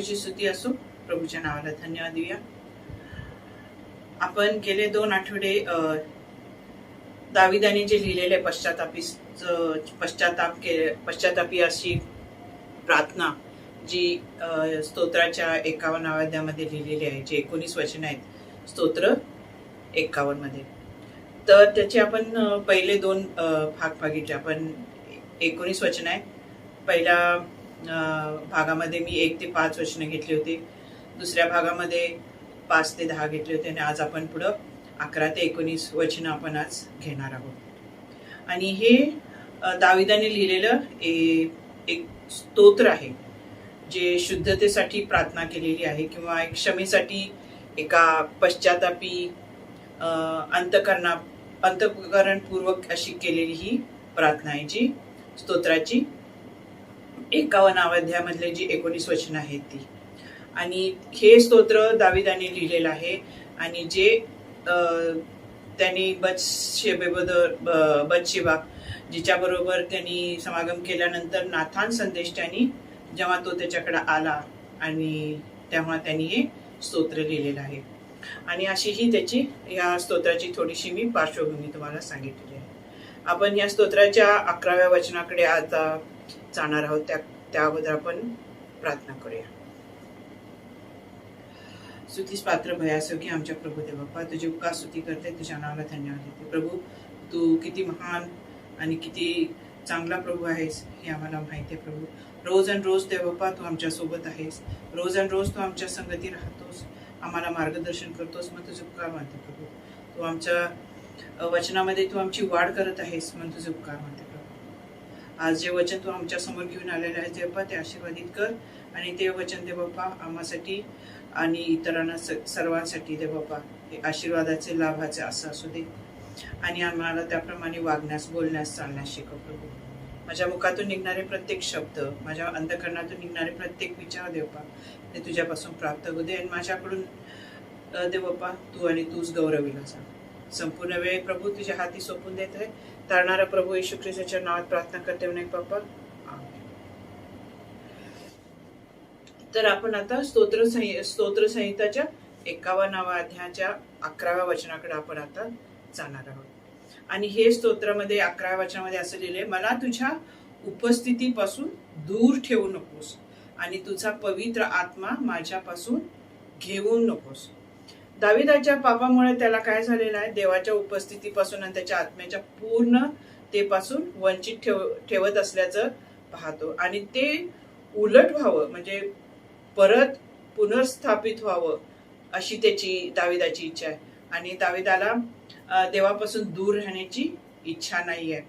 प्रभूची स्तुती असो, प्रभूच्या नावाला धन्यवाद देऊया. आपण गेले 2 आठवडे दाविदाने जे लिहिलेले पश्चातापी अशी प्रार्थना जी स्तोत्राच्या 51 अध्यायामध्ये लिहिलेली आहे, जे 19 वचन आहेत स्तोत्र 51 मध्ये. तर त्याचे आपण पहिले 2 भाग बघितले. आपण 19 वचन आहे. पहिल्या भागामध्ये मी 1 ते 5 वचनं घेतली होती. दुसऱ्या भागामध्ये 5 ते 10 घेतले होते. आणि आज आपण पुढं 11 ते 19 वचनं आपण आज घेणार आहोत. आणि हे दाविदाने लिहिलेलं एक स्तोत्र आहे, जे शुद्धतेसाठी प्रार्थना केलेली आहे, किंवा एक क्षमेसाठी एका पश्चातापी अंतःकरणपूर्वक अशी केलेली ही प्रार्थना आहे, जी स्तोत्राची 51 अध्यायामधले जी 19 वचन आहेत ती. आणि हे स्तोत्र दाविदाने लिहिलेलं आहे. आणि जे त्यांनी बतशेबा जिच्याबरोबर त्यांनी समागम केल्यानंतर नाथान संदेष्टानी जेव्हा तो त्याच्याकडे आला, आणि तेव्हा त्यांनी हे स्तोत्र लिहिलेलं आहे. आणि अशी ही त्याची या स्तोत्राची थोडीशी मी पार्श्वभूमी तुम्हाला सांगितलेली आहे. आपण या स्तोत्राच्या 11व्या वचनाकडे आता जाणार आहोत. त्या अगोदर आपण प्रार्थना करूया. स्तुतीस पात्र भयासो की आमच्या प्रभू देव बाप्पा, तुझी उपकार स्तुती करते, तुझ्या नावाला धन्यवाद देते. प्रभू, तू किती महान आणि किती चांगला प्रभू आहेस हे आम्हाला माहिती आहे. प्रभू, रोज आणि रोज देव बाप्पा तू आमच्या सोबत आहेस. रोज आणि रोज तू आमच्या संगती राहतोस, आम्हाला मार्गदर्शन करतोस. मग तुझे उपकार मानते प्रभू. तू आमच्या वचनामध्ये तू आमची वाढ करत आहेस, म्हणून तुझे उपकार मानते प्रभू. आज जे वचन तू आमच्या समोर घेऊन आलेलं आहे देवप्पा, ते आशीर्वादित कर. आणि ते वचन देवप्पा आम्हासाठी आणि इतरांना सर्वांसाठी देवप्पा हे आशीर्वादाचे लाभाचे असं असू दे. आणि आम्हाला त्याप्रमाणे वागण्यास, बोलण्यास, चालण्यास शिकव प्रभू. माझ्या मुखातून निघणारे प्रत्येक शब्द, माझ्या अंतःकरणातून निघणारे प्रत्येक विचार देवप्पा ते तुझ्यापासून प्राप्त होऊ दे. आणि माझ्याकडून देवप्पा तू आणि तूच गौरविला जा. संपूर्ण वेळ प्रभू तुझ्या हाती सोपून देत आहे. तारणारा प्रभू येशू ख्रिस्ताच्या नावात प्रार्थना करते म्हणे बाप्पा, आमेन. तर आपण आता स्तोत्र संहिताच्या 51व्या अध्यायाच्या 11व्या वचनाकडे आपण आता जाणार आहोत. आणि हे स्तोत्रामध्ये 11व्या वचनामध्ये असं लिहिलंय, मला तुझ्या उपस्थितीपासून दूर ठेवू नकोस आणि तुझा पवित्र आत्मा माझ्यापासून घेऊ नकोस. दाविदाच्या पापामुळे त्याला काय झालेलं आहे, देवाच्या उपस्थितीपासून आणि त्याच्या आत्म्याच्या पूर्णतेपासून वंचित ठेवत असल्याचं पाहतो. आणि ते उलट व्हावं, म्हणजे परत पुनर्स्थापित व्हावं अशी त्याची दाविदाची इच्छा आहे. आणि दाविदाला देवापासून दूर राहण्याची इच्छा नाही आहे.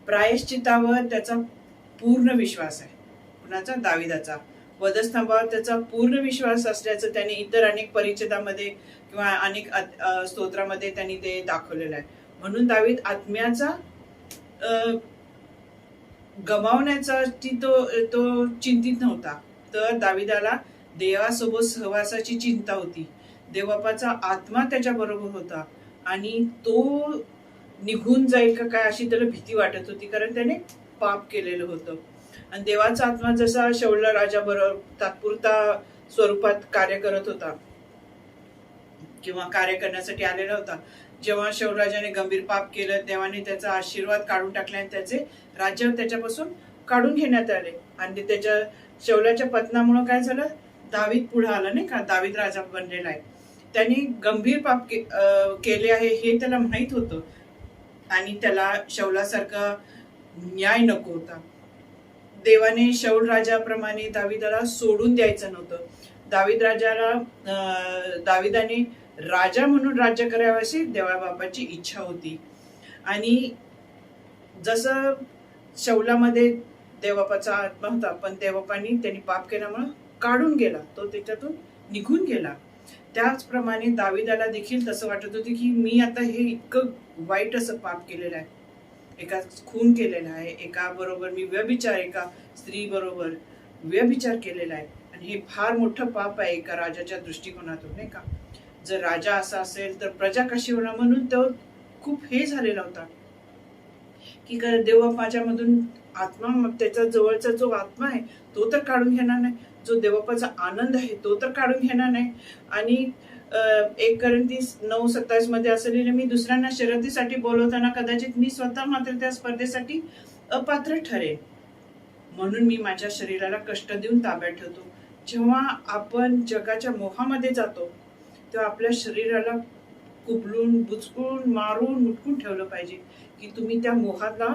प्रायश्चितावर त्याचा पूर्ण विश्वास आहे. कुणाचा? दाविदाचा. वधस्तंभावर त्याचा पूर्ण विश्वास असल्याचं त्याने इतर अनेक परिच्छेदामध्ये किंवा अनेक स्तोत्रामध्ये त्यांनी ते दाखवलेलं आहे. म्हणून दावीद आत्म्याचा गमावण्याचा तो चिंतित नव्हता. तर दाविदाला देवासोबत सहवासाची चिंता होती. देवबापाचा आत्मा त्याच्या बरोबर होता आणि तो निघून जाईल का काय अशी त्याला भीती वाटत होती, कारण त्याने पाप केलेलं होतं. आणि देवाचा आत्मा जसा शौल राजाबरोबर तात्पुरता स्वरूपात कार्य करत होता किंवा कार्य करण्यासाठी आलेला होता, जेव्हा शौल राजाने गंभीर पाप केलं देवाने त्याचा आशीर्वाद काढून टाकला आणि त्याचे राज्य त्याच्यापासून काढून घेण्यात आले. आणि त्याच्या शौलाच्या पतनामुळे काय झालं, दावीद पुढे आला नाही का, दावीद राजा बनलेला आहे. त्यांनी गंभीर पाप केले आहे हे त्याला माहित होतं आणि त्याला शौलासारखा न्याय नको होता. देवाने शौल राजाप्रमाणे दाविदाला सोडून द्यायचं नव्हतं. दाविदाने राजा म्हणून राज्य करावे अशी देवाबापाची इच्छा होती. आणि जसं शौलामध्ये देवबापाचा आत्मा होता, पण देवबापांनी त्यांनी पाप केल्यामुळे काढून गेला, तो त्याच्यातून निघून गेला. त्याचप्रमाणे दाविदाला देखील तसं वाटत होतं की मी आता हे इतकं वाईट असं पाप केलेलं आहे, एका खून केलेला आहे, एका बरोबर मी एका स्त्री बरोबर व्यभिचार केलेला आहे. आणि हे फार मोठं पाप आहे एका राजाच्या दृष्टिकोनातून, नाही का. जर राजा असा असेल तर प्रजा कशी होणार, म्हणून तो खूप हे झालेला होता की देव माझ्यामधून आत्मा, त्याचा जवळचा जो आत्मा आहे तो तर काढून घेणार नाही, जो देवबापाचा आनंद आहे तो तर काढून घेणार नाही. आणि 1 कोरिन्थीस 9:27 मध्ये असं लिहिलं, मी दुसऱ्यांना शर्यतीसाठी बोलवताना कदाचित मी स्वतः मात्र त्या स्पर्धेसाठी अपात्र ठरेन, म्हणून मी माझ्या शरीराला कष्ट देऊन ताब्यात ठेवतो. जेव्हा आपण जगाच्या मोहामध्ये जातो तेव्हा आपल्या शरीराला कुबलून बुचकून मारून मुटकून ठेवलं पाहिजे की तुम्ही त्या मोहाला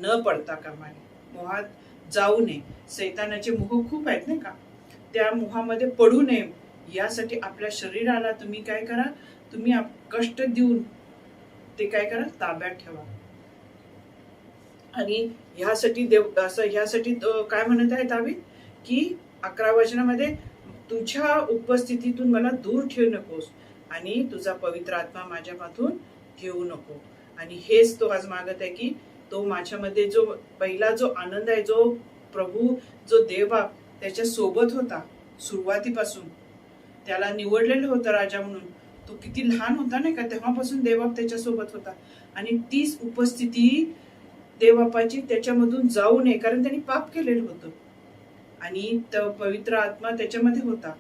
न पडता कामा नये, मोहात जाऊ नये. सैतानाचे मोह खूप आहेत नाही का, त्या मोहामध्ये पडू नये यासाठी आपल्या शरीराला तुम्ही काय करा, तुम्ही कष्ट देऊन ते काय करा, ताब्यात ठेवा. आणि ह्यासाठी ह्यासाठी काय म्हणत आहे दावीद की 11 वचनामध्ये, तुझ्या उपस्थितीतून मला दूर ठेवू नकोस आणि तुझा पवित्र आत्मा माझ्यापासून घेऊ नको. आणि हेच तो आज मागत आहे की तो माझ्यामध्ये जो पहिला जो आनंद आहे, जो प्रभू जो देवबाप त्याच्या सोबत होता सुरुवातीपासून, त्याला निवडलेलं होतं राजा म्हणून, तो किती लहान होता नाही का, तेव्हापासून देवबाप त्याच्या सोबत होता. आणि तीच उपस्थिती देवबापाची त्याच्यामधून जाऊ नये, कारण त्यांनी पाप केलेलं होतं आणि तो पवित्र आत्मा त्याच्यामध्ये होता.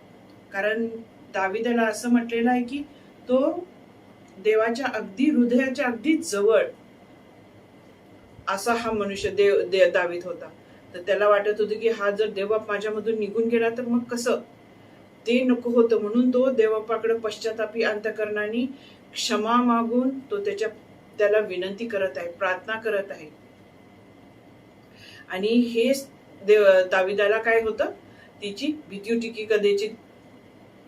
कारण दाविदाला असं म्हटलेलं आहे की तो देवाच्या अगदी हृदयाच्या अगदी जवळ असा हा मनुष्य दावीद होता. तर त्याला वाटत होतं की हा जर देवबाप माझ्यामधून निघून गेला तर मग कसं, ते नको होतं. म्हणून तो देवबापाकडे पश्चातापी अंतःकरणाने क्षमा मागून तो त्याला विनंती करत आहे, प्रार्थना करत आहे. आणि हे दाविदाला काय होतं, तिची भीती होती की कदाचित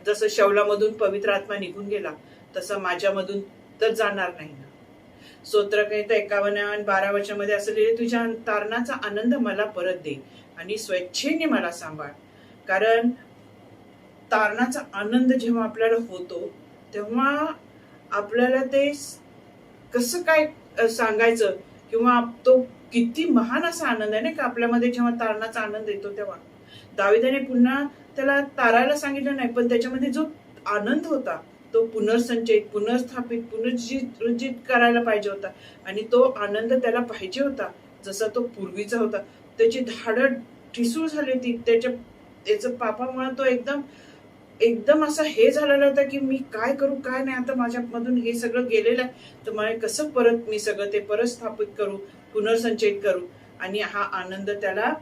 जसं शौलामधून पवित्र आत्मा निघून गेला तसं माझ्यामधून तर जाणार नाही ना. स्तोत्रसंहिता 51 आणि 12 वचनामध्ये असं लिहिले, तुझ्या तारणाचा आनंद मला परत दे आणि स्वेच्छेने मला सांभाळ. कारण तारणाचा आनंद जेव्हा आपल्याला होतो तेव्हा आपल्याला ते कसं काय सांगायचं, किंवा तो किती महान असा आनंद आहे ना का आपल्यामध्ये जेव्हा तारणाचा आनंद येतो तेव्हा. दाविदाने पुन्हा त्याला तारायला सांगितलं नाही, पण त्याच्यामध्ये जो आनंद होता तो पुनर्संचयित, पुनर्स्थापित, पुनर्जीवित करायला पाहिजे होता. आणि तो आनंद त्याला पाहिजे होता जसा तो पूर्वीचा होता. त्याची धाडं ठिसूळ झाली होती, त्याच्या पापामुळे तो एकदम असा हे झालेला होता की मी काय करू काय नाही, आता माझ्यामधून हे सगळं गेलेलं आहे, तर मला कसं परत मी सगळं ते परत स्थापित करू, पुनर्संचयित करू. आणि हा आनंद त्याला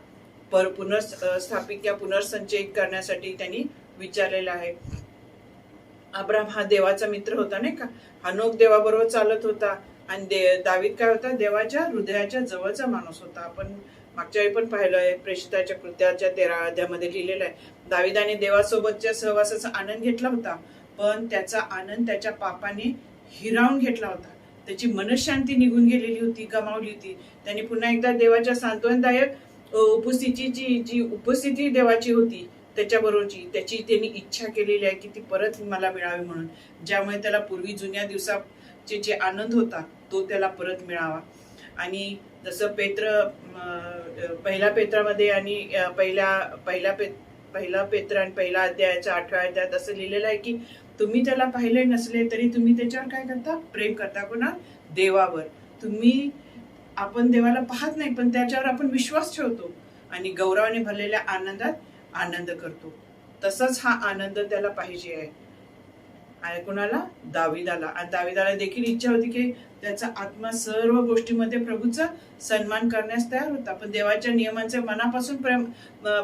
पुनर्स्थापित किंवा पुनर्संचयित करण्यासाठी त्यांनी विचारलेला आहे. अब्राम हा देवाचा मित्र होता नाही का, हनोक देवाबरोबर चालत होता आणि दावीद काय होता, देवाच्या हृदयाच्या जवळचा माणूस होता. आपण मागच्या वेळी पण पाहिलंय, प्रेषिताच्या कृत्याच्या 13 अध्यायामध्ये लिहिलेलं आहे, दाविदाने देवासोबतच्या सहवासाचा आनंद घेतला होता, पण त्याचा आनंद त्याच्या पापाने हिरावून घेतला होता. त्याची मनशांती निघून गेलेली होती, गमावली होती. त्याने पुन्हा एकदा देवाच्या सांत्वनदायक उपस्थितीची जी उपस्थिती देवाची होती त्याच्याबरोबरची, त्याची त्यांनी इच्छा केलेली आहे की ती परत मला मिळावी म्हणून, ज्यामुळे त्याला पूर्वी जुन्या दिवसाचे जे आनंद होता तो त्याला परत मिळावा. आणि जसं पहिल्या पेत्रामध्ये आणि पहिला पेत्र आणि पहिला अध्यायाच्या 8व्या अध्यायात असं लिहिलेलं आहे की तुम्ही त्याला पाहिले नसले तरी तुम्ही त्याच्यावर काय करता, प्रेम करता. कोणा, देवावर. आपण देवाला पाहत नाही पण त्याच्यावर आपण विश्वास ठेवतो आणि गौरवाने भरलेल्या आनंदात आनंद करतो. तसाच हा आनंद त्याला पाहिजे आहे. आणि कोणाला, दाविदाला. आणि दाविदाला देखील इच्छा होती की त्याचा आत्मा सर्व गोष्टीमध्ये प्रभूचा सन्मान करण्यास तयार होता, पण देवाच्या नियमांचे मनापासून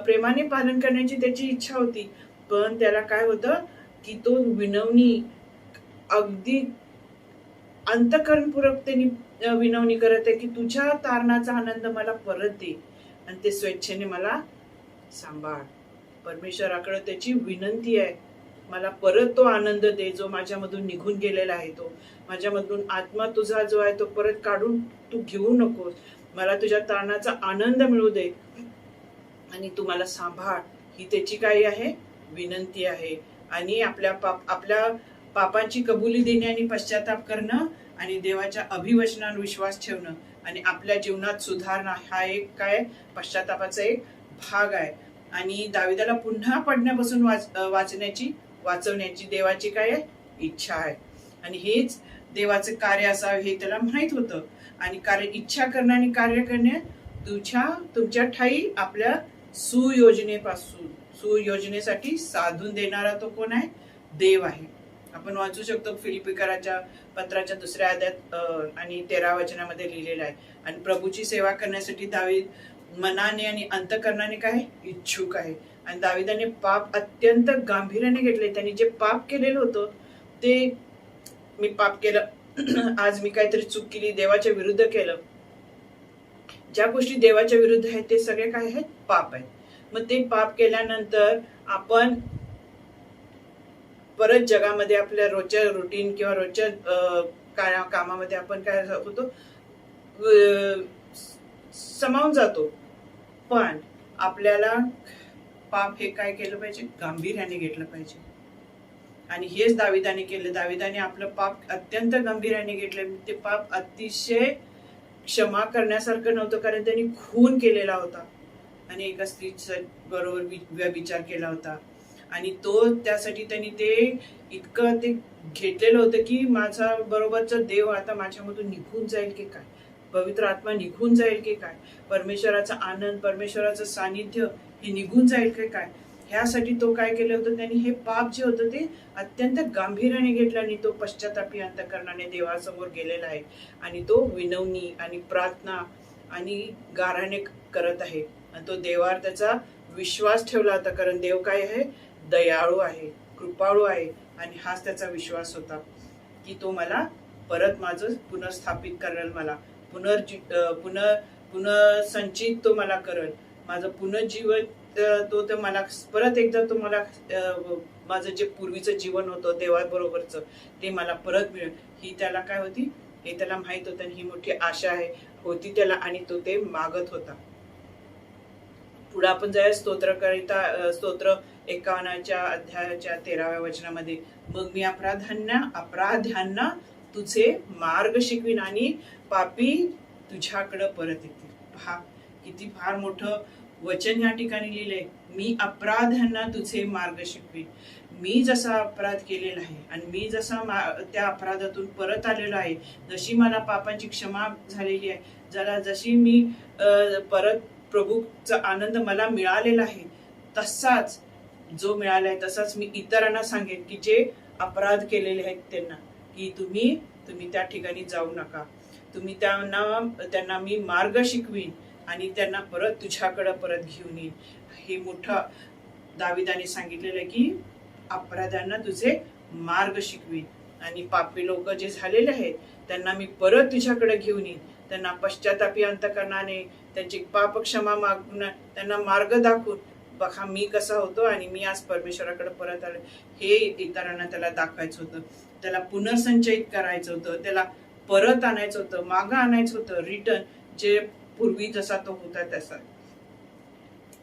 प्रेमाने पालन करण्याची त्याची इच्छा होती. पण त्याला काय होतं की तो विनवणी, अगदी अंतःकरणपूर्वक त्यांनी विनवणी करत आहे की तुझ्या तारणाचा आनंद मला परत दे आणि ते स्वेच्छेने मला सांभाळ. परमेश्वराकडे त्याची विनंती आहे, मला परत तो आनंद दे जो माझ्यामधून निघून गेलेला आहे. तो माझ्यामधून आत्मा तुझा जो आहे तो परत काढून तू घेऊ नकोस. मला तुझ्या तारणाचा आनंद मिळू दे आणि तू मला सांभाळ. ही त्याची काय आहे, विनंती आहे. आणि आपल्या पापांची कबुली देणे आणि पश्चाताप करणं आणि देवाच्या अभिवचनावर विश्वास ठेवणं आणि आपल्या जीवनात सुधारणा हा एक काय, पश्चातापाचा एक भाग आहे. आणि दाविदाला पुन्हा पडण्यापासून वाचवण्याची देवाची काय इच्छा आहे. आणि हेच देवाचं कार्य असावं हे त्याला माहित होतं. आणि इच्छा करणं आणि कार्य करणे तुमच्या ठाई आपल्या सुयोजनेसाठी साधून देणारा तो कोण आहे? देव आहे. आपण वाचू शकतो फिलिपिकराच्या पत्राच्या 2ऱ्या अध्यायात आणि 13 वचनामध्ये लिहिलेलं आहे. आणि प्रभूची सेवा करण्यासाठी दावीद मनाने आणि अंतःकरणाने काय इच्छुक आहे. आणि दाविदाने पाप अत्यंत गांभीर्याने घेतले. त्यांनी जे पाप केलेलं होतं ते, मी पाप केलं, आज मी काहीतरी चूक केली, देवाच्या विरुद्ध केलं, ज्या गोष्टी देवाच्या विरुद्ध आहेत ते सगळे काय आहेत? पाप आहेत. मग ते पाप केल्यानंतर आपण परत जगामध्ये आपल्या रोजच्या रुटीन किंवा रोजच्या कामामध्ये आपण काय होतो? समावून जातो. पण आपल्याला पाप हे काय केलं पाहिजे? गांभीर्याने घेतलं पाहिजे. आणि हेच दाविदाने केलं. दाविदाने आपलं पाप अत्यंत गंभीराने घेतलं. ते पाप अतिशय क्षमा करण्यासारखं नव्हतं, कारण त्यांनी खून केलेला होता आणि एका स्त्रीच्या बरोबर व्यभिचार केला होता. आणि त्यासाठी त्यांनी ते इतकं ते घेतलेलं होतं की माझा बरोबरचा देव आता माझ्यामधून निघून जाईल की काय, पवित्र आत्मा निघून जाईल की काय, परमेश्वराचा आनंद, परमेश्वराचं सानिध्य हे निघून जाईल की काय, ह्यासाठी तो काय केलं होतं? त्यांनी हे पाप जे होतं ते अत्यंत गांभीर्याने घेतलं आणि तो पश्चातापी अंतःकरणाने देवासमोर गेलेला आहे. आणि तो विनवणी आणि प्रार्थना आणि गाराने करत आहे. आणि तो देवावर त्याचा विश्वास ठेवला होता, कारण देव काय आहे? दयाळू आहे, कृपाळू आहे. आणि हाच त्याचा विश्वास होता की तो मला परत माझं पुनर्स्थापित करेल, मला पुनर्संचित तो मला करेल, माझं पुनर्जीवन तो मला परत एकदा तो मला माझं जे पूर्वीचं जीवन होतं देवाबरोबरचं ते मला परत मिळेल. ही त्याला काय होती? हे त्याला माहित होतं आणि ही मोठी आशा होती त्याला, आणि तो ते मागत होता. पुढे आपण जाऊया स्तोत्र 51 अध्यायाच्या 13व्या वचनामध्ये. मग मी अपराध्यांना तुझे मार्ग शिकवीन आणि पापी तुझ्याकडे परत येतील. पहा किती फार मोठं वचन या ठिकाणी लिहिलंय. मी अपराध्यांना तुझे मार्ग शिकवीन. मी जसा अपराध केलेला आहे आणि मी जसा त्या अपराधातून परत आलेलो आहे, जशी मला पापांची क्षमा झालेली आहे, जशी मी परत प्रभूचा आनंद मला मिळालेला आहे, तसाच जो मिळालाय तसाच मी इतरांना सांगेन की जे अपराध केलेले आहेत त्यांना, की तुम्ही त्या ठिकाणी जाऊ नका. तुम्ही त्यांना मी मार्ग शिकवीन आणि त्यांना परत तुझ्याकडे परत घेऊन येईन. हे मोठं दाविदाने सांगितलेलं आहे की अपराध्यांना तुझे मार्ग शिकवीन आणि पापी लोक जे झालेले आहेत त्यांना मी परत तुझ्याकडे घेऊन येईन. त्यांना पश्चातापी अंतःकरणाने त्यांची पाप क्षमा मागून त्यांना मार्ग दाखवून, बघा मी कसा होतो आणि मी आज परमेश्वराकडे परत आलो, हे इतरांना त्याला दाखवायचं होतं. त्याला पुनर्संचयित करायचं होतं, त्याला परत आणायचं होतं, मागं आणायचं होतं, रिटर्न, जे पूर्वी जसा तो होता तसा.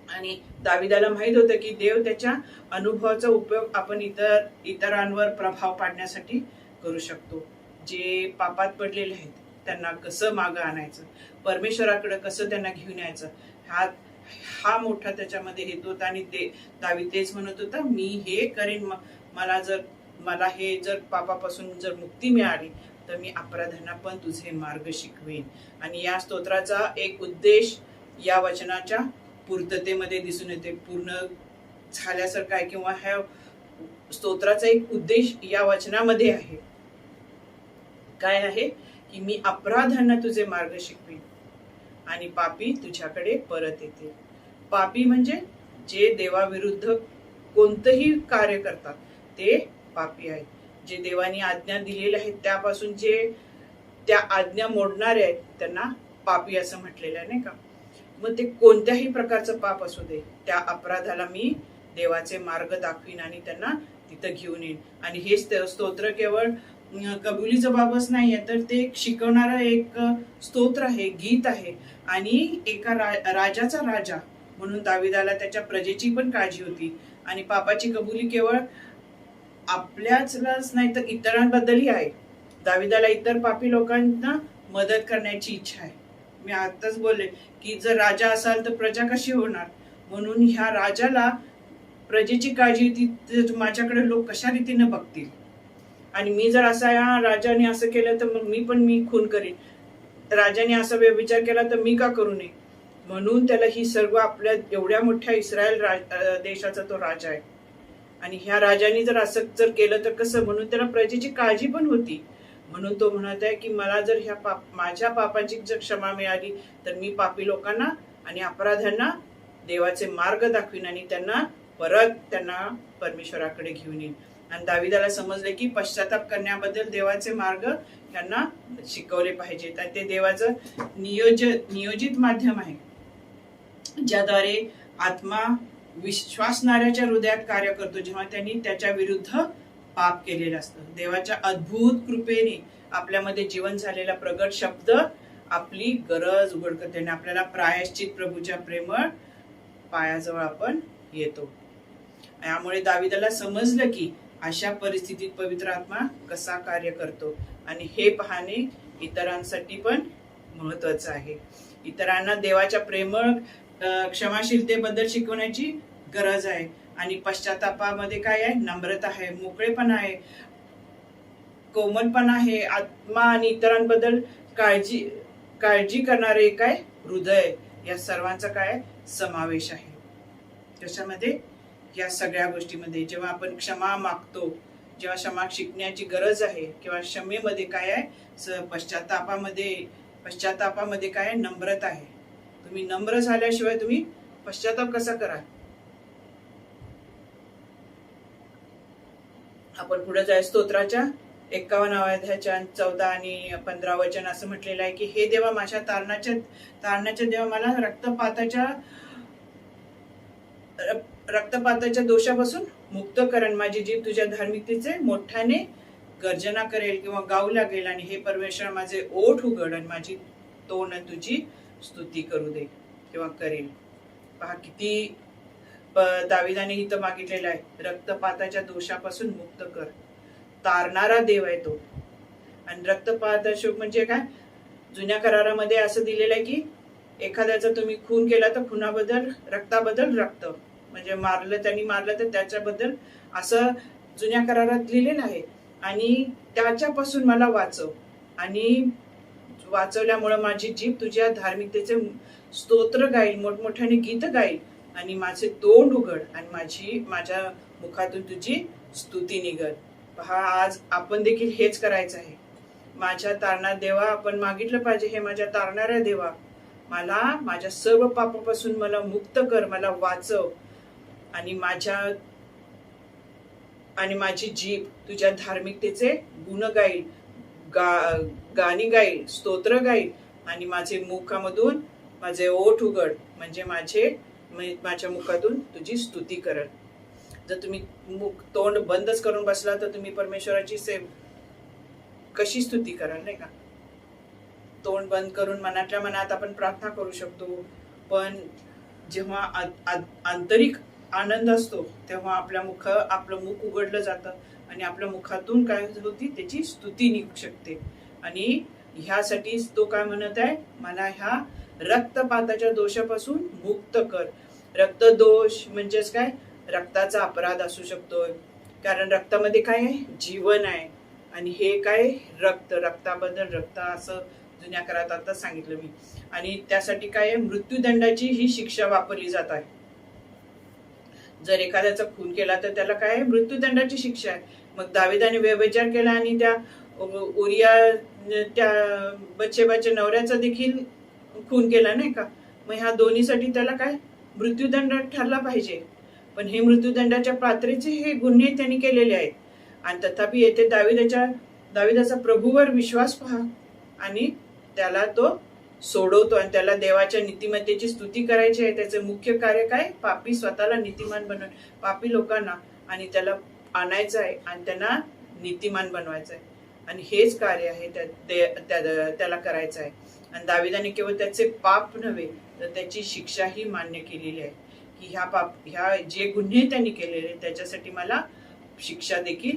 आणि दाविदाला माहित होतं की देव त्याच्या अनुभवाचा उपयोग आपण इतरांवर प्रभाव पाडण्यासाठी करू शकतो. जे पापात पडलेले आहेत त्यांना कसं मागं आणायचं, परमेश्वराकडे कसं त्यांना घेऊन यायचं, हा मोठा त्याच्यामध्ये हेतू होता. आणि दावीद तेच म्हणत होता, मी हे करेन, मला हे जर पापापासून जर मुक्ती मिळाली तर मी अपराध्यांना पण तुझे मार्ग शिकवेन. आणि या स्तोत्राचा एक उद्देश या वचनाच्या पूर्ततेमध्ये दिसून येते, पूर्ण झाल्यासारखं आहे, किंवा ह्या स्तोत्राचा एक उद्देश या वचनामध्ये आहे. काय आहे? की मी अपराध्यांना तुझे मार्ग शिकवेन आणि पापी तुझ्याकडे परत येतील. पापी म्हणजे जे देवाविरुद्ध कोणतंही कार्य करतात ते पापी आहेत. जे देवानी आज्ञा दिलेल्या आहेत त्यापासून जे त्या आज्ञा मोडणारे आहेत त्यांना पापी असं म्हटलेलं आहे, नाही का? मग ते कोणत्याही प्रकारचं पाप असू दे, त्या अपराधाला मी देवाचे मार्ग दाखवीन आणि त्यांना तिथं घेऊन येईन. आणि हेच स्तोत्र केवळ कबुलीचं बाबच नाही आहे, तर ते शिकवणारं एक स्तोत्र आहे, गीत आहे. आणि एका राजाचा राजा म्हणून दाविदाला त्याच्या प्रजेची पण काळजी होती. आणि पापाची कबुली केवळ आपल्याच नाही तर इतरांबद्दलही आहे. दाविदाला इतर पापी लोकांना मदत करण्याची इच्छा आहे. मी आताच बोलले की जर राजा असाल तर प्रजा कशी होणार, म्हणून ह्या राजाला प्रजेची काळजी होती, माझ्याकडे लोक कशा रीतीने बघतील, आणि मी जर असा या राजाने असं केलं तर मग मी खून करीन, राजाने असा व्यभिचार केला तर मी का करू नये. म्हणून त्याला ही सर्व आपल्या एवढ्या मोठ्या इस्रायल देशाचा तो राजा आहे. आणि ह्या राजाने जर असं जर केलं तर कसं, म्हणून त्याला प्रजेची काळजी पण होती. म्हणून तो म्हणत आहे की मला जर माझ्या पापाची जर क्षमा मिळाली तर मी पापी लोकांना आणि अपराध्यांना देवाचे मार्ग दाखवीन आणि त्यांना परमेश्वराकडे घेऊन येईन. आणि दाविदाला समजले की पश्चाताप करण्याबद्दल देवाचे मार्ग त्यांना शिकवले पाहिजेत. आणि ते देवाचं नियोजित माध्यम आहे ज्याद्वारे आत्मा विश्वासणाऱ्याच्या हृदयात कार्य करतो जेव्हा त्यांनी त्याच्या विरुद्ध पाप केलेलं असतं. देवाच्या अद्भुत कृपेने आपल्यामध्ये जीवन झालेला प्रगट शब्द आपली गरज उघड करते आणि आपल्याला प्रायश्चित प्रभूच्या प्रेमळ पायाजवळ आपण येतो. यामुळे दाविदाला समजलं की अशा परिस्थितीत पवित्र आत्मा कसा कार्य करतो आणि हे पाहणे इतरांसाठी पण महत्वाचं आहे. इतरांना देवाच्या प्रेमळ क्षमाशीलतेबद्दल शिकवण्याची गरज आहे. आणि पश्चातापामध्ये काय आहे, नम्रता आहे, मोकळेपणा आहे, कोमलपणा आहे, आत्मा आणि इतरांबद्दल काळजी करणारे काय हृदय, या सर्वांचा काय समावेश आहे. त्याच्यामध्ये या सगळ्या गोष्टीमध्ये जेव्हा आपण क्षमा मागतो, जेव्हा क्षमा शिकण्याची गरज आहे किंवा क्षमेमध्ये काय आहे, पश्चातापामध्ये काय आहे, नम्रता आहे. तुम्ही नम्र झाल्याशिवाय तुम्ही पश्चाताप कसा कराल. आपण पुढे जाय स्तोत्राच्या 51 अध्यायाच्या 14 आणि 15 वचन असं म्हटलेलं आहे की हे देवा माझ्या तारणाच्या देवा मला रक्तपाताच्या दोषापासून मुक्त करण. माझी जीभ तुझ्या धार्मिकतेचे मोठ्याने गर्जना करेल किंवा गाऊ लागेल. आणि हे परमेश्वर माझे ओठ उघड आणि माझी तोंड तुझी स्तुती करू दे किंवा करेल. पहा किती दाविदाने इथं मागितलेलं आहे, रक्तपाताच्या दोषापासून मुक्त कर. तारणारा देव आहे तो. आणि रक्तपाताशोक म्हणजे काय, जुन्या करारामध्ये असं दिलेलं आहे की एखाद्याचा तुम्ही खून केला तर खुनाबद्दल रक्ताबद्दल रक्त, म्हणजे त्यांनी मारलं तर त्याच्याबद्दल असं जुन्या करारात लिहिलेलं आहे. आणि त्याच्यापासून मला वाचव आणि वाचवल्यामुळे माझी जीभ तुझ्या धार्मिकतेचे स्तोत्र गाईल, मोठमोठ्याने गीत गाईल. आणि माझे तोंड उघड आणि माझ्या मुखातून तुझी स्तुती निघल. पहा आज आपण देखील हेच करायचं आहे. माझ्या तारणाऱ्या देवा आपण मागितलं पाहिजे, हे माझ्या तारणाऱ्या देवा मला माझ्या सर्व पापापासून मला मुक्त कर, मला वाचव आणि माझी जीभ तुझ्या धार्मिकतेचे गुण गाईल, गाणी गाईल, स्तोत्र गाईल. आणि माझे मुखामधून माझे ओठ उघड म्हणजे माझ्या मुखातून तुझी स्तुती करल. जर तुम्ही तोंड बंदच करून बसला तर तुम्ही परमेश्वराची कशी स्तुती कराल, नाही का. तोंड बंद करून मनातल्या मनात आपण प्रार्थना करू शकतो, पण जेव्हा आंतरिक आनंद असतो तेव्हा आपलं मुख उघडलं जातं आणि आपल्या मुखातून काय होती, त्याची स्तुती निघू शकते. आणि ह्यासाठी तो काय म्हणत आहे, मला ह्या रक्तपाताच्या दोषापासून मुक्त कर. रक्तदोष म्हणजेच काय, रक्ताचा अपराध असू शकतोय, कारण रक्तामध्ये काय आहे, जीवन आहे. आणि हे काय, रक्ताबद्दल रक्त असं जुन्या करारात आता सांगितलं मी. आणि त्यासाठी काय आहे, मृत्यूदंडाची ही शिक्षा वापरली जात आहे. जर एखाद्याचा खून केला तर त्याला काय आहे, मृत्यूदंडाची शिक्षा आहे. मग दाविदाने व्यभिचार केला आणि त्या उरिया त्या बच्चेबाच्या नवऱ्याचा देखील खून केला, नाही का. मग ह्या दोन्हीसाठी त्याला काय, मृत्यूदंड ठरला पाहिजे. पण हे मृत्यूदंडाच्या पात्रेचे हे गुन्हे त्यांनी केलेले आहेत. आणि तथापि येथे दाविदाचा प्रभूवर विश्वास पहा आणि त्याला तो सोडवतो आणि त्याला देवाच्या नीतिमत्तेची स्तुती करायची आहे. त्याचं मुख्य कार्य काय, पापी स्वतःला नीतिमान बनवून पापी लोकांना आणि त्याला आणायचं आहे आणि त्यांना नीतिमान बनवायचं आहे. आणि हेच कार्य आहे त्याला करायचं आहे. आणि दाविदाने केवळ त्याचे पाप नव्हे तर त्याची शिक्षाही मान्य केलेली आहे की ह्या जे गुन्हे त्यांनी केलेले त्याच्यासाठी मला शिक्षा देखील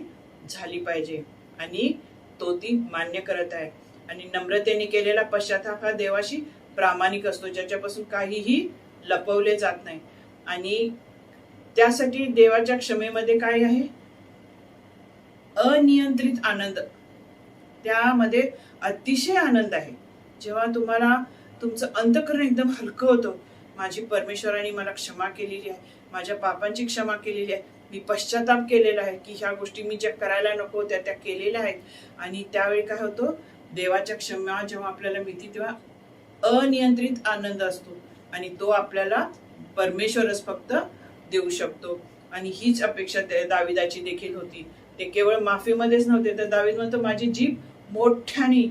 झाली पाहिजे. आणि तो ती मान्य करत आहे. आणि नम्रतेने केलेला पश्चाताप हा देवाशी प्रामाणिक असतो, ज्याच्यापासून काहीही लपवले जात नाही. आणि त्यासाठी देवाच्या क्षमेमध्ये काय आहे, अनियंत्रित आनंद, त्यामध्ये अतिशय आनंद आहे. जेव्हा तुमचं अंतःकरण एकदम हलकं होतं. माझी परमेश्वराने मला क्षमा केलेली आहे, माझ्या पापांची क्षमा केलेली आहे, मी पश्चाताप केलेला आहे की ह्या गोष्टी मी ज्या करायला नको त्या केलेल्या आहेत. आणि त्यावेळी काय होतं, देवाच्या क्षमा जेव्हा आपल्याला मिळते तेव्हा अनियंत्रित आनंद असतो आणि तो आपल्याला परमेश्वरच फक्त देऊ शकतो. आणि हीच अपेक्षा दाविदाची देखील होती. ते केवळ माफीमध्येच नव्हते, तर दावीद म्हणतो माझी जीभ मोठ्याने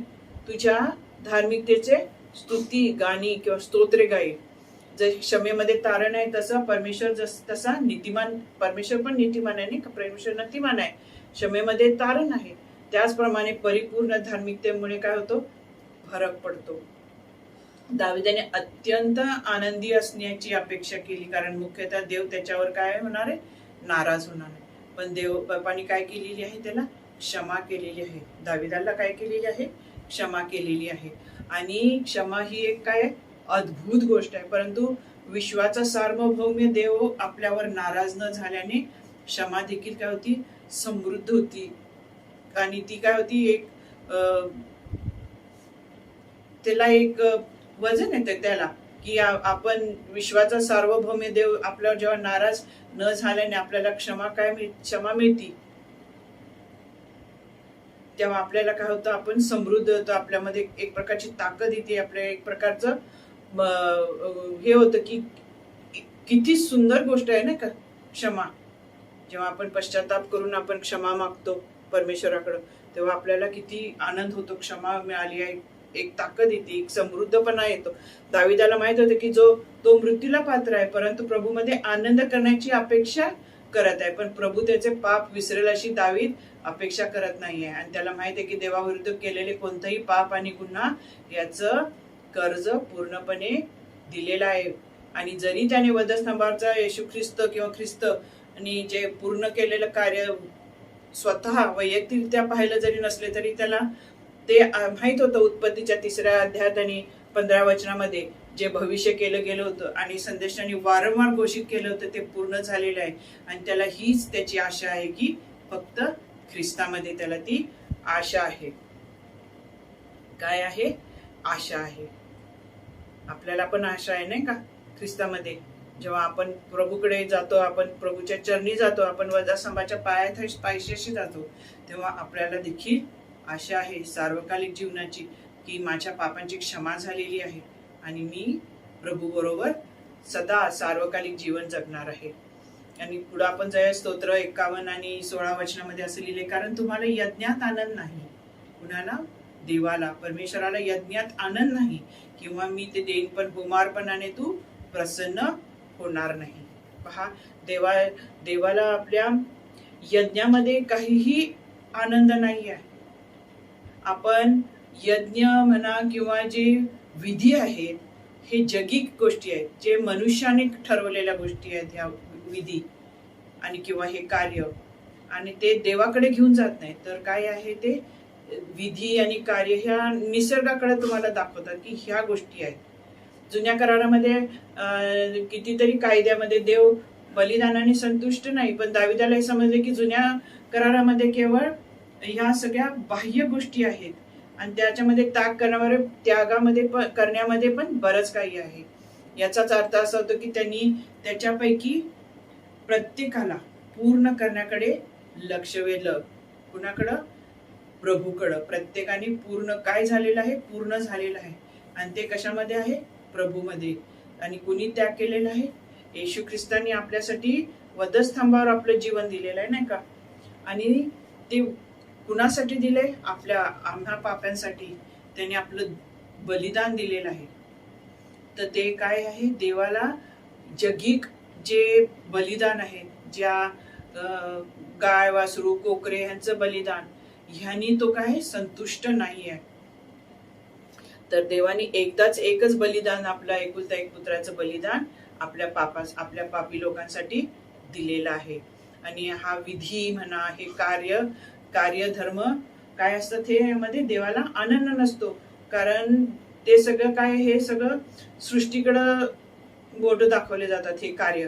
तुझ्या धार्मिकतेचे स्तुती गाणी किंवा स्तोत्रे गाईल. जर क्षमेमध्ये तारण आहे तसं परमेश्वर तसा नीतिमान, परमेश्वर पण नीतिमान आहे नाही का, परमेश्वर नीतिमान आहे, क्षमेमध्ये तारण आहे. त्याचप्रमाणे परिपूर्ण धार्मिकतेमुळे काय होतो, फरक पडतो. दाविदाने अत्यंत आनंदी असण्याची अपेक्षा केली, कारण मुख्यतः देव त्याच्यावर काय होणार आहे, नाराज होणार आहे. पण देव बापाने काय केलेली आहे, त्याला क्षमा केलेली आहे. दाविदाला काय केलेली आहे, क्षमा केलेली आहे. आणि क्षमा ही एक काय अद्भुत गोष्ट आहे. परंतु विश्वाचा सार्वभौम्य देव आपल्यावर नाराज न झाल्याने क्षमा देखील काय होती, समृद्ध होती. आणि ती काय होती, एक त्याला एक वजन येतं त्याला, की आपण विश्वाचा सार्वभौम्य देव आपल्यावर जेव्हा नाराज न झाल्याने आपल्याला क्षमा मिळती, तेव्हा आपल्याला काय होतं, आपण समृद्ध होतो, आपल्यामध्ये एक प्रकारची ताकद येते, आपल्या एक प्रकारचं हे होतं की किती सुंदर गोष्ट आहे ना का क्षमा. जेव्हा आपण पश्चाताप करून आपण क्षमा मागतो परमेश्वराकडे, तेव्हा आपल्याला किती आनंद होतो. क्षमा मिळाली आहे, एक ताकद येते, एक समृद्धपणा येतो. दाविदाला माहित होतं की तो मृत्यूला पात्र आहे, परंतु प्रभूमध्ये आनंद करण्याची अपेक्षा करत आहे. पण प्रभू त्याचे पाप विसरेल अशी दावीद अपेक्षा करत नाहीये. आणि त्याला माहित आहे की देवाविरुद्ध केलेले कोणतेही पाप आणि गुन्हा याचं कर्ज पूर्णपणे दिलेलं आहे. आणि जरी त्याने वधस्तंभाचा येशू ख्रिस्त किंवा ख्रिस्त आणि जे पूर्ण केलेलं कार्य स्वतः वैयक्तिकरित्या पाहिलं जरी नसले, तरी त्याला ते माहित होतं. उत्पत्तीच्या 3 अध्यायात आणि 15 वचनामध्ये जे भविष्य केलं गेलं होतं आणि संदेशाने वारंवार घोषित केलं होतं ते पूर्ण झालेलं आहे. आणि त्याला हीच त्याची आशा आहे की फक्त ख्रिस्तामध्ये त्याला ती आशा आहे. काय आहे, आशा आहे. आपल्याला पण आशा आहे नाही का ख्रिस्तामध्ये. जेव्हा आपण प्रभूकडे जातो, आपण प्रभूच्या चरणी जातो, आपण वधस्तंभाच्या पायथ्याशी जातो, तेव्हा आपल्याला देखील आशा आहे सार्वकालिक जीवनाची, की माझ्या पापांची क्षमा झालेली आहे आणि मी प्रभू बरोबर सदा सार्वकालिक जीवन जगणार आहे. आणि पुढे आपण जाऊया स्तोत्र 51 आणि 16 वचनामध्ये असं लिहिले, कारण तुम्हाला यज्ञात आनंद नाही. कुणाला, देवाला, परमेश्वराला यज्ञात आनंद नाही, किंवा मी ते देईन पण कुमारपणाने तू प्रसन्न होणार नाही. पहा, देवाला आपल्या यज्ञामध्ये काहीही आनंद नाही आहे. आपण यज्ञ म्हणा किंवा जे विधी आहेत हे जगिक गोष्टी आहेत, जे मनुष्याने ठरवलेल्या गोष्टी आहेत ह्या विधी आणि किंवा हे कार्य, आणि ते देवाकडे घेऊन जात नाही. तर काय आहे, ते विधी आणि कार्य ह्या निसर्गाकडे तुम्हाला दाखवतात की ह्या गोष्टी आहेत. जुन्या करारामध्ये कितीतरी कायद्यामध्ये देव बलिदानाने संतुष्ट नाही, पण दाविदाला हे समजले की जुन्या करारामध्ये केवळ ह्या सगळ्या बाह्य गोष्टी आहेत आणि त्याच्यामध्ये त्यागामध्ये करण्यामध्ये पण बरंच काही आहे. याचाच अर्थ असा होतो की त्यांनी त्याच्यापैकी प्रत्येकाला पूर्ण करण्याकडे लक्ष वेधलं. कुणाकडं, प्रभूकडं. प्रत्येकाने पूर्ण काय झालेलं आहे, पूर्ण झालेलं आहे. आणि ते कशामध्ये आहे, प्रभूमध्ये. आणि कुणी त्याग केलेला आहे, येशू ख्रिस्तांनी आपल्यासाठी वधस्तंभावर आपलं जीवन दिलेलं आहे नाही का. आणि ते कुणासाठी दिले, आम्हा पाप्यांसाठी त्यांनी आपलं बलिदान दिलेलं आहे. तर ते काय आहे, देवाला जगिक जे बलिदान आहे, ज्या गाय, वासरू, कोकरे ह्यांचं बलिदान, ह्यांनी तो काय संतुष्ट नाही आहे. तर देवाने एकच बलिदान, आपलं एकुलता एक पुत्राचं बलिदान आपल्या पापी लोकांसाठी दिलेलं आहे. आणि हा विधी म्हणा, हे कार्यधर्म काय असतात, हे मध्ये देवाला आनंद नसतो. कारण ते सगळं काय, हे सगळं सृष्टीकडं बोट दाखवले जातात. हे कार्य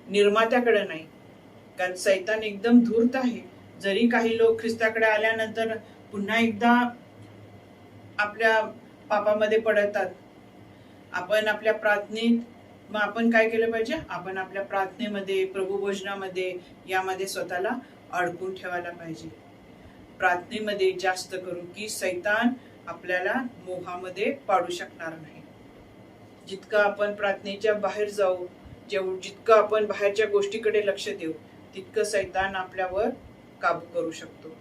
निर्मात्याकडे नाही. कारण सैतान एकदम धूर्त आहे. जरी काही लोक ख्रिस्ताकडे आल्यानंतर पुन्हा एकदा आपल्या पापामध्ये पडतात, आपण आपल्या प्रार्थनेत मग आपण काय केलं पाहिजे, आपण आपल्या प्रार्थनेमध्ये, प्रभुभोजनामध्ये यामध्ये स्वतःला अडकून ठेवायला पाहिजे. प्रार्थनेमध्ये जास्त करून की सैतान आपल्याला मोहामध्ये पाडू शकणार नाही. जितकं आपण प्रार्थनेच्या बाहेर जाऊ, जितकं आपण बाहेरच्या गोष्टीकडे लक्ष देऊ, तितकं सैतान आपल्यावर काबू करू शकतो.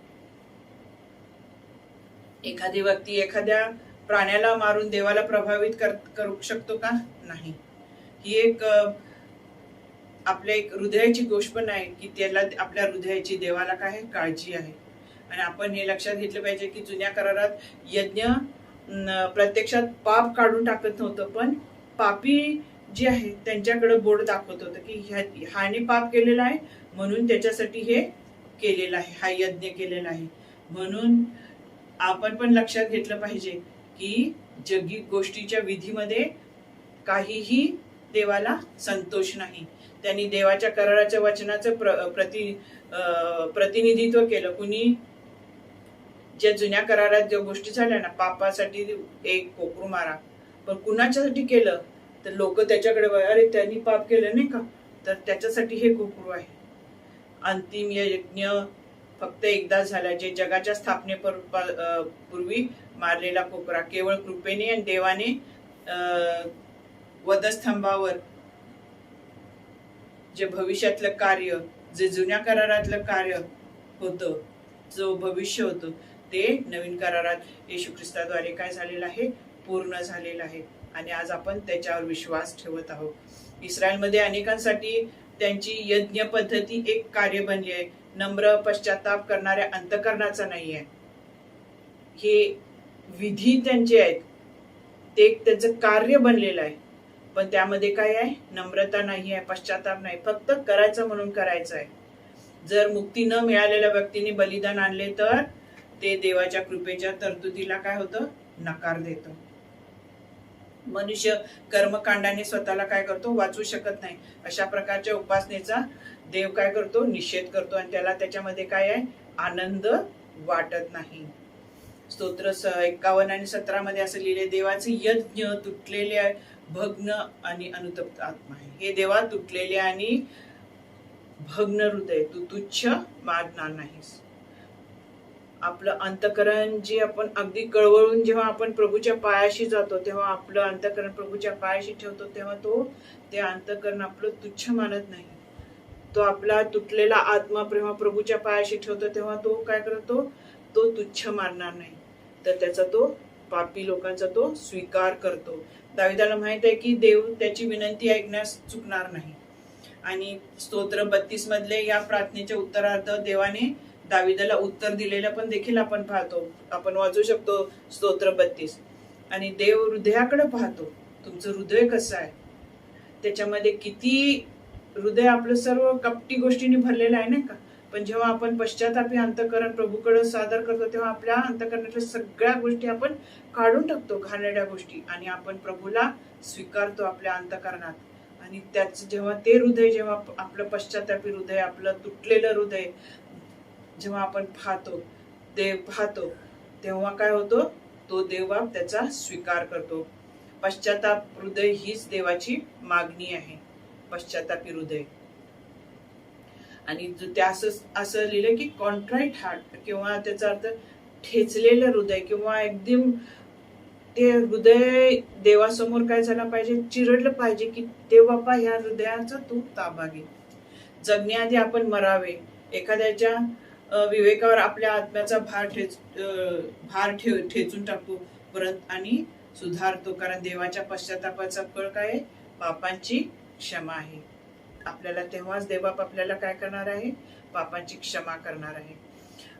एखादी व्यक्ती एखाद्या प्राण्याला मारून देवाला प्रभावित करू शकतो का? नाही. ही एक आपल्या एक हृदयाची गोष्ट पण आहे की त्याला आपल्या हृदयाची देवाला काय काळजी आहे. आणि आपण हे लक्षात घेतलं पाहिजे की जुन्या करारात यज्ञ प्रत्यक्षात पाप काढून टाकत नव्हतं, पण पापी जे आहे त्यांच्याकडे बोट दाखवत होतं की ह्याने पाप केलेला आहे म्हणून त्याच्यासाठी हे केलेलं आहे, हा यज्ञ केलेला आहे. म्हणून आपण पण लक्षात घेतलं पाहिजे की जगी गोष्टीच्या विधीमध्ये काहीही देवाला संतोष नाही. त्यांनी देवाच्या कराराच्या वचनाचं प्रतिनिधित्व केलं. कुणी ज्या जुन्या करारात ज्या गोष्टी झाल्या ना, पापासाठी एक कोकरू मारा, पण कुणाच्यासाठी केलं तर लोक त्याच्याकडे अरे त्यांनी पाप केलं नाही का, तर त्याच्यासाठी हे कोकरू आहे. अंतिम यज्ञ फक्त एकदा झाला, जे जगाच्या स्थापनेपूर्वी मारलेला कोकरा. केवळ कृपेने आणि देवाने वधस्तंभावर जे भविष्यातलं कार्य, जे जुन्या करारातलं कार्य होतं, जो भविष्य होतं, ते नवीन करारात येशू ख्रिस्ताद्वारे काय झालेलं आहे, पूर्ण झालेलं आहे. आणि आज आपण त्याच्यावर विश्वास ठेवत आहोत. इस्रायलमध्ये अनेकांसाठी त्यांची यज्ञ पद्धती एक कार्य बनली आहे. नम्र पश्चाताप करणाऱ्या अंतकरणाचा नाही आहे. हे विधी त्यांचे आहेत, ते त्याचं कार्य बनलेलं आहे. पण त्यामध्ये काय आहे, नम्रता नाही आहे, पश्चाताप नाही, फक्त करायचं म्हणून करायचं आहे. जर मुक्ती न मिळालेल्या व्यक्तीने बलिदान आणले तर ते देवाच्या कृपेच्या तरतुदीला काय होतं, नकार देतो. मनुष्य कर्मकांडाने स्वतःला काय करतो, वाचू शकत नाही. अशा प्रकारच्या उपासनेचा देव काय करतो, निषेध करतो आणि त्याला त्याच्यामध्ये काय आहे, आनंद वाटत नाही. स्तोत्र 51 आणि 17 मध्ये असं लिहिले, देवाचे यज्ञ तुटलेले भग्न आणि अनुतप्त आत्मा आहे. हे देवा तुटलेले आणि भग्न हृदय तू तुच्छ मानणार नाहीस. आपलं अंतकरण जे आपण अगदी कळवळून जेव्हा आपण प्रभूच्या पायाशी जातो, तेव्हा आपलं अंतकरण प्रभूच्या पायाशी ठेवतो, तेव्हा ते अंतकरण आपलं तुच्छ मानत नाही. तो आपला तुटलेला आत्मा जेव्हा प्रभूच्या पायाशी ठेवतो, तेव्हा तो काय करतो, तो तुच्छ मानणार नाही, तर त्याचा तो पापी लोकांचा तो स्वीकार करतो. दाविदाला माहित आहे की देव त्याची विनंती ऐकण्यास चुकणार नाही. आणि स्तोत्र 32 मधले या प्रार्थनेच्या उत्तरार्थ देवाने दाविदाला उत्तर दिलेलं पण देखील आपण पाहतो. आपण वाचू शकतो स्तोत्र 32. आणि देव हृदयाकडे पाहतो, तुमचं हृदय कसं आहे, त्याच्यामध्ये किती हृदय आपलं सर्व कपटी गोष्टींनी भरलेलं आहे नाही का. पण जेव्हा आपण पश्चातापी अंतकरण प्रभूकडे सादर करतो, तेव्हा आपल्या अंतकरणातल्या सगळ्या गोष्टी आपण काढून टाकतो, घाणेरड्या गोष्टी, आणि आपण प्रभूला स्वीकारतो आपल्या अंतकरणात. आणि त्याच जेव्हा ते हृदय, जेव्हा आपलं पश्चातापी हृदय, आपलं तुटलेलं हृदय जेव्हा आपण पाहतो, देव पाहतो, तेव्हा काय होतो, तो देवबाप त्याचा स्वीकार करतो. पश्चाताप हृदय हीच देवाची मागणी आहे, पश्चातापी हृदय. आणि त्या असं लिहिलं की कॉन्ट्राईट हार्ट, किंवा त्याचा अर्थ ठेचलेलं हृदय, किंवा एकदम ते हृदय देवासमोर काय झालं पाहिजे, चिरडलं पाहिजे की देव बापा ह्या हृदयाचा तू ताबा घे. जगण्याआधी आपण मरावे. एखाद्याच्या विवेकावर आपल्या आत्म्याचा भार ठेचून टाकतो परत आणि सुधारतो, कारण देवाच्या पश्चातापाचा फळ काय आहे, पापांची क्षमा आहे. आपल्याला तेव्हाच देवबाप आपल्याला काय करणार आहे, पापांची क्षमा करणार आहे.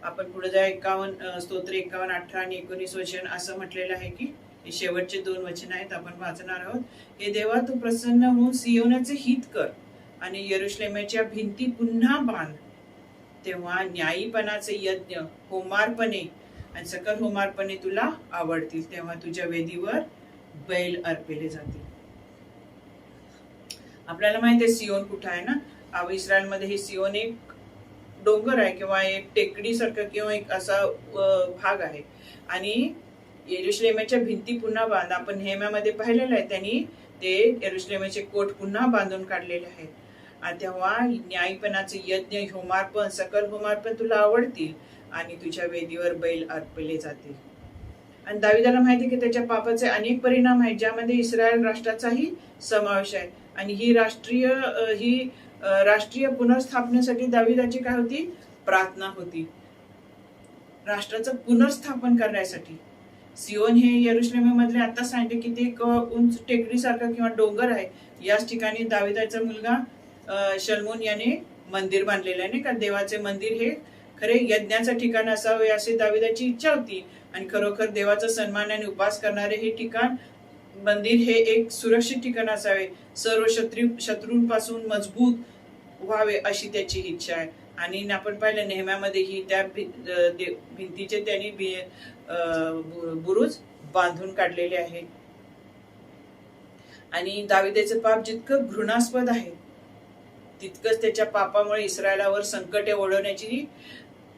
आपण पुढे जा, 51 स्तोत्र 51, 18 आणि 19 वचन असं म्हटलेलं आहे की हे शेवटचे 2 वचन आहेत, आपण वाचणार आहोत. हे देवा तू प्रसन्न होऊन सियोनाचे हित कर आणि यरुशलेमेच्या भिंती पुन्हा बांध. तेव्हा न्यायीपणाचे यज्ञ होमार्पणे आणि सकल होमार्पणे तुला आवडतील. तेव्हा तुझ्या वेदीवर बैल अर्पले जातील. आपल्याला माहिती आहे सियोन कुठं आहे ना. इस्रायलमध्ये हे सियोन एक डोंगर आहे, किंवा एक टेकडी सारखं, किंवा एक असा भाग आहे. आणि यरुशलेमाच्या भिंती पुन्हा बांध. आपण नेहम्यामध्ये पाहिलेलं आहे, त्यांनी ते यरुशलेमाचे कोट पुन्हा बांधून काढलेले आहेत. तेव्हा न्यायपणाचे यज्ञ, होमार्पण, सकल होमार्पण तुला आवडतील आणि तुझ्या वेदीवर बैल अर्पले जातील. आणि दाविदाला माहिती की त्याच्या पापाचे अनेक परिणाम आहेत, ज्यामध्ये इस्रायल राष्ट्राचाही समावेश आहे. आणि ही राष्ट्रीय पुनर्स्थापनेसाठी दाविदाची काय होती? प्रार्थना होती, राष्ट्राचं पुनर्स्थापन करण्यासाठी. सियोन हे यरुशलेममधले आता सांगितले की ते एक उंच टेकडीसारखा किंवा डोंगर आहे. याच ठिकाणी दाविदाचा मुलगा शल्मोन याने मंदिर बांधलेलं आहे, नाही का. देवाचे मंदिर हे खरे यज्ञाचं ठिकाण असावे अशी दाविदाची इच्छा होती. आणि खरोखर देवाचा सन्मान आणि उपास करणारे हे ठिकाण, मंदिर हे एक सुरक्षित ठिकाण असावे, सर्व शत्रूंपासून मजबूत व्हावे अशी त्याची इच्छा आहे. आणि आपण पाहिलं नेहम्यामध्येही त्या भिंतीचे त्यांनी बुरुज बांधून काढलेले आहे. आणि दाविदाचे पाप जितकं घृणास्पद आहे, तितकंच त्याच्या पापामुळे इस्रायलावर संकटे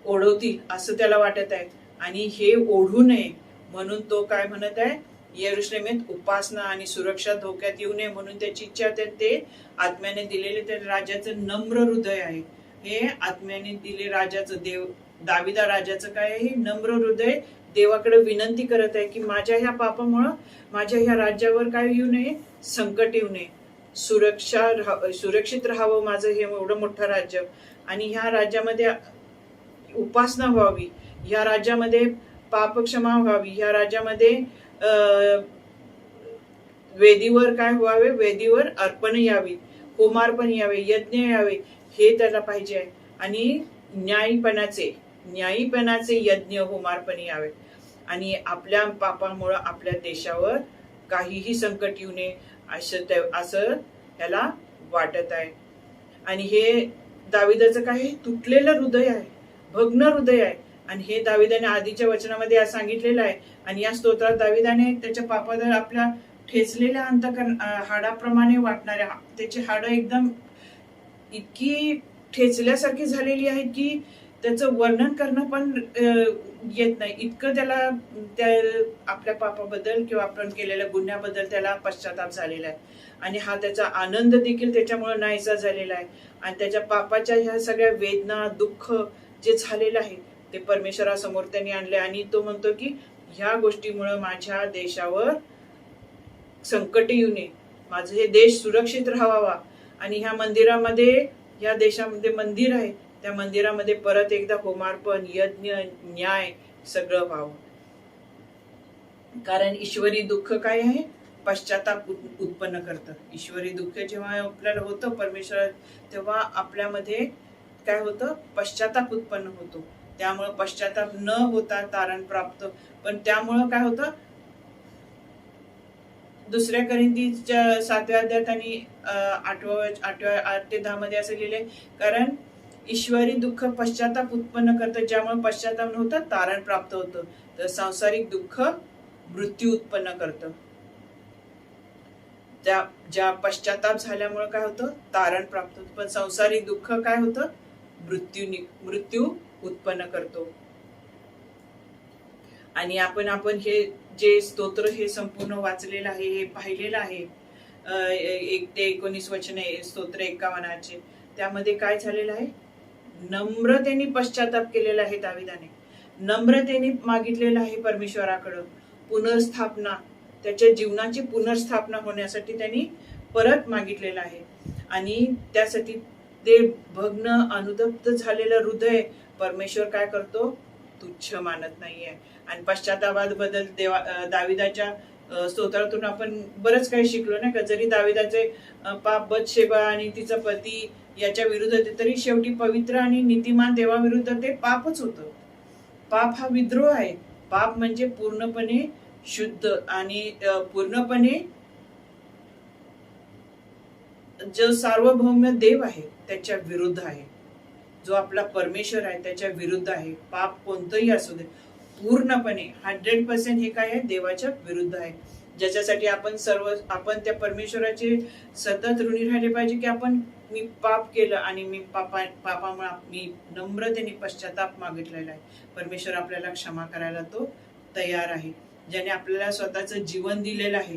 ओढवतील असं त्याला वाटत आहे. आणि हे ओढू नये म्हणून तो काय म्हणत आहे? यरुशलेमेत उपासना आणि सुरक्षा धोक्यात येऊ नये म्हणून त्याची इच्छा होते. ते आत्म्याने दिलेले त्या राजाचं नम्र हृदय आहे. हे आत्म्याने दिले राजाचं, दाविदा राजाचं काय आहे? नम्र हृदय देवाकडे विनंती करत आहे की माझ्या ह्या पापामुळं माझ्या ह्या राज्यावर काय येऊ नये? संकट येऊ नये, सुरक्षित राहावं माझं हे एवढं मोठं राज्य. आणि ह्या राज्यामध्ये उपासना व्हावी, ह्या राज्यामध्ये पापक्षमा व्हावी, ह्या राज्यामध्ये वेदीवर काय व्हावे? वेदीवर अर्पण यावी, होमार्पण यावे, यज्ञ यावे, हे त्याला पाहिजे आहे. आणि न्यायीपणाचे यज्ञ, होमार्पण यावे. आणि आपल्या पापामुळं आपल्या देशावर काहीही संकट येऊ नये असं त्याला वाटत आहे. आणि हे दाविदाचं काय? तुटलेलं हृदय आहे, भग्न हृदय आहे. आणि हे दाविदाने आधीच्या वचनामध्ये सांगितलेलं आहे. आणि या स्तोत्रात दाविदाने त्याच्या पापावर आपल्या ठेचलेल्या हाडाप्रमाणे वाटणाऱ्या, त्याची हाडं एकदम इतकी ठेचल्यासारखी झालेली आहेत की त्याचं वर्णन करणं पण येत नाही, इतकं त्याला त्या आपल्या पापाबद्दल किंवा आपण केलेल्या गुन्ह्याबद्दल त्याला पश्चाताप झालेला आहे. आणि हा त्याचा आनंद देखील त्याच्यामुळे नाहीसा झालेला आहे. आणि त्याच्या पापाच्या ह्या सगळ्या वेदना, दुःख जे झालेलं आहे ते परमेश्वरासमोर त्यांनी आणले. आणि तो म्हणतो की ह्या गोष्टीमुळे माझ्या देशावर संकट येऊ नये, माझं हे देश सुरक्षित राहावा. आणि ह्या मंदिरामध्ये, या देशामध्ये मंदिर आहे, त्या मंदिरामध्ये परत एकदा होमार्पण, यज्ञ, न्याय सगळं व्हावं. कारण ईश्वरी दुःख काय आहे? पश्चाताप उत्पन्न करतं. ईश्वरी दुःख जेव्हा आपल्याला होतं परमेश्वर, तेव्हा आपल्यामध्ये काय होतं? पश्चाताप उत्पन्न होतो. त्यामुळे पश्चाताप न होता तारण प्राप्त. पण त्यामुळं काय होतं? दुसऱ्या कोरिंथीच्या 7व्या अध्यायात आणि 8 ते 10 मध्ये असं लिहिले, कारण ईश्वरी दुःख पश्चाताप उत्पन्न करतं, ज्यामुळे पश्चाताप न होता तारण प्राप्त होतं. तर सांसारिक दुःख मृत्यू उत्पन्न करतं. ज्या पश्चाताप झाल्यामुळे काय होतं? तारण प्राप्त होतं. पण सांसारिक दुःख काय होतं? मृत्यू उत्पन्न करतो. आणि आपण हे जे स्तोत्र हे संपूर्ण वाचलेलं आहे, हे पाहिलेलं आहे. 1 ते 19 वचन आहे स्तोत्र 51चे. त्यामध्ये काय झालेलं आहे? नम्रतेने पश्चाताप केलेला आहे दाविदाने, नम्रतेने मागितलेलं आहे परमेश्वराकडं पुनर्स्थापना, त्याच्या जीवनाची पुनर्स्थापना होण्यासाठी त्यांनी परत मागितलेलं आहे. आणि त्यासाठी ते भग्न अनुतप्त झालेलं हृदय परमेश्वर काय करतो? तुच्छ मानत नाहीये. आणि पश्चातापाबद्दल दाविदाच्या स्तोत्रातून आपण बरंच काही शिकलो नाही का. जरी दाविदाचे पाप बतशेबा आणि तिचा पती याच्या विरुद्ध होते, तरी शेवटी पवित्र आणि नीतिमान देवाविरुद्ध ते पापच होतं. पाप हा विद्रोह आहे. पाप म्हणजे पूर्णपणे शुद्ध आणि पूर्णपणे जो सार्वभौम देव आहे त्याच्या विरुद्ध आहे, जो आपला परमेश्वर आहे त्याच्या विरुद्ध आहे. पाप कोणतंही असू दे, पूर्णपणे 100% हे काय आहे? देवाच्या विरुद्ध आहे. ज्याच्यासाठी आपण त्या परमेश्वराचे सतत ऋणी राहिले पाहिजे की मी पाप केलं आणि मी पापामुळे मी नम्रतेने पश्चाताप मागितलेला आहे. परमेश्वर आपल्याला क्षमा करायला तो तयार आहे. ज्याने आपल्याला स्वतःचं जीवन दिलेलं आहे,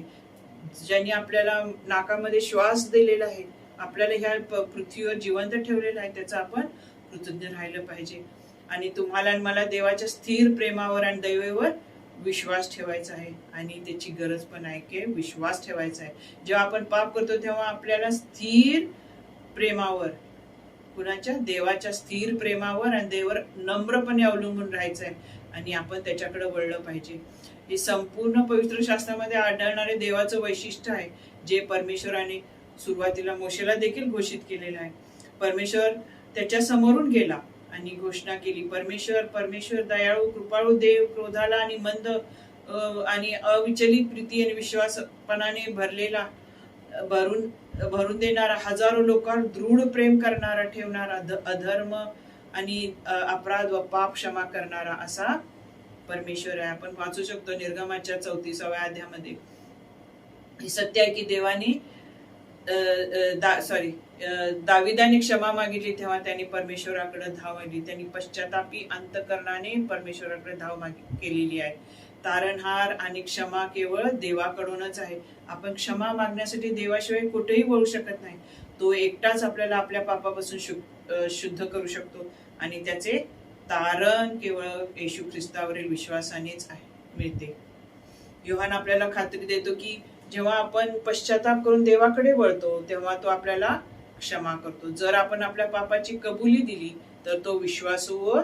ज्यांनी आपल्याला नाकामध्ये श्वास दिलेला आहे, आपल्याला ह्या पृथ्वीवर जिवंत ठेवलेलं आहे, त्याचं आपण कृतज्ञ राहिलं पाहिजे. आणि तुम्हाला आणि मला देवाच्या स्थिर प्रेमावर आणि दैवावर विश्वास ठेवायचा आहे. आणि त्याची गरज पण आहे की विश्वास ठेवायचा आहे. जेव्हा आपण पाप करतो तेव्हा आपल्याला स्थिर प्रेमावर, कुणाच्या? देवाच्या स्थिर प्रेमावर आणि देवावर नम्रपणे अवलंबून राहायचं आहे आणि आपण त्याच्याकडे वळलं पाहिजे. हे संपूर्ण पवित्र शास्त्रामध्ये आढळणारे देवाचं वैशिष्ट्य आहे, जे परमेश्वराने सुरुवातीला मोशेला देखील घोषित केलेलं आहे. परमेश्वर त्याच्या समोरून गेला आणि घोषणा केली, परमेश्वर दयाळू कृपाळू देव, क्रोधाला आणि मंद आणि अविचलित प्रीती आणि विश्वासपणाने भरून देणारा, हजारो लोकांवर दृढ प्रेम करणारा, ठेवणारा, अधर्म आणि अपराध व पाप क्षमा करणारा असा परमेश्वर आहे. आपण वाचू शकतो निर्गमाच्या 34व्या अध्यायामध्ये. हे सत्य आहे की देवाने दाविदाने क्षमा मागितली तेव्हा त्यांनी परमेश्वराकडे धाव मागली. त्यांनी पश्चातापी अंतकरणाने परमेश्वराकडे धाव केलेली आहे. तारणहार आणि क्षमा केवळ देवाकडूनच आहे. आपण क्षमा मागण्यासाठी देवाशिवाय कुठेही वळू शकत नाही. तो एकटाच आपल्याला आपल्या पापापासून शुद्ध करू शकतो आणि त्याचे तारण केवळ येशू ख्रिस्तावरील विश्वासानेच मिळते. योहान आपल्याला खात्री देतो की जेव्हा आपण पश्चाताप करून देवाकडे वळतो तेव्हा तो आपल्याला क्षमा करतो. जर आपण आपल्या पापाची कबुली दिली तर तो विश्वासू व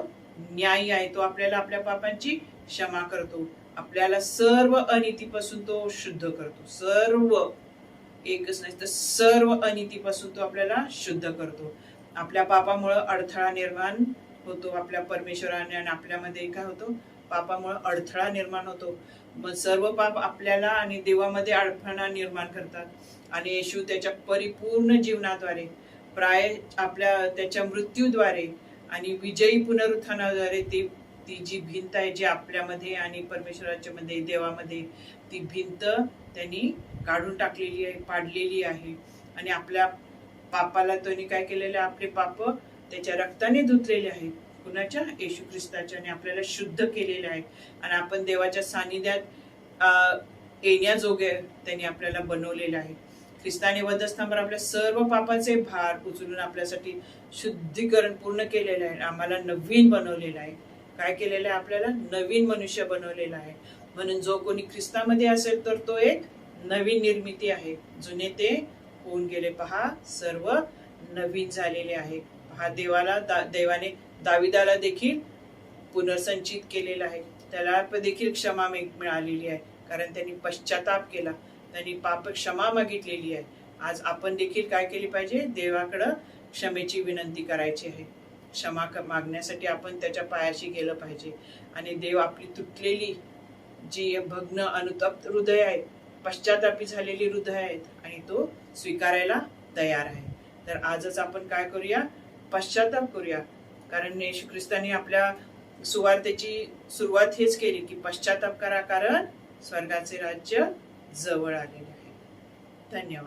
न्यायी आहे. तो आपल्याला आपल्या पापांची क्षमा करतो. आपल्याला सर्व अनितीपासून तो शुद्ध करतो. सर्व, एकच नाही तर सर्व अनितीपासून तो आपल्याला शुद्ध करतो. आपल्या पापामुळे अडथळा निर्माण होतो. आपल्या परमेश्वराने आणि आपल्यामध्ये काय होतो? पापामुळे अडथळा निर्माण होतो. मग सर्व पाप आपल्याला आणि देवामध्ये अडथळा निर्माण करतात. आणि येशू त्याच्या परिपूर्ण जीवनाद्वारे, त्याच्या मृत्यूद्वारे आणि विजयी पुनरुत्थानाद्वारे ती जी भिंत आहे, जी आपल्यामध्ये आणि परमेश्वराच्या मध्ये, देवामध्ये, ती भिंत त्यांनी काढून टाकलेली आहे, पाडलेली आहे. आणि आपल्या पापाला त्यांनी काय केलेलं आहे? आपले पाप त्याच्या रक्ताने धुतलेले आहेत. कुणाच्या? येशू ख्रिस्ताच्या. आणि आपल्याला शुद्ध केलेले आहे आणि आपण देवाच्या सानिध्यात येण्याजोगे त्यांनी आपल्याला बनवलेलं आहे. ख्रिस्ताने वधस्तंभावर आपल्या सर्व पापाचे भार उचलून आपल्यासाठी शुद्धीकरण पूर्ण केलेलं आहे. आम्हाला नवीन बनवलेलं आहे. काय केलेलं आहे? आपल्याला नवीन मनुष्य बनवलेला आहे. म्हणून जो कोणी ख्रिस्तामध्ये असेल तर तो एक नवीन निर्मिती आहे. जुने ते होऊन गेले, पहा सर्व नवीन झालेले आहे. पहा देवाने दाविदाला देखील पुनर्संचित केलेलं आहे. त्याला देखील क्षमा मिळालेली आहे, कारण त्यांनी पश्चाताप केला, त्यांनी पाप क्षमा मागितलेली आहे. आज आपण देखील काय केली पाहिजे? देवाकडं क्षमेची विनंती करायची आहे. क्षमा मागण्यासाठी आपण त्याच्या पायाशी गेलं पाहिजे. आणि देव आपली तुटलेली जी भग्न अनुतप्त हृदय आहेत, पश्चातापी झालेली हृदय आहेत, आणि तो स्वीकारायला तयार आहे. तर आजच आपण काय करूया? पश्चाताप करूया. कारण येशू ख्रिस्ताने आपल्या सुवार्तेची सुरुवात हेच केली की पश्चाताप करा, कारण स्वर्गाचे राज्य जवळ आलेले आहे. धन्यवाद.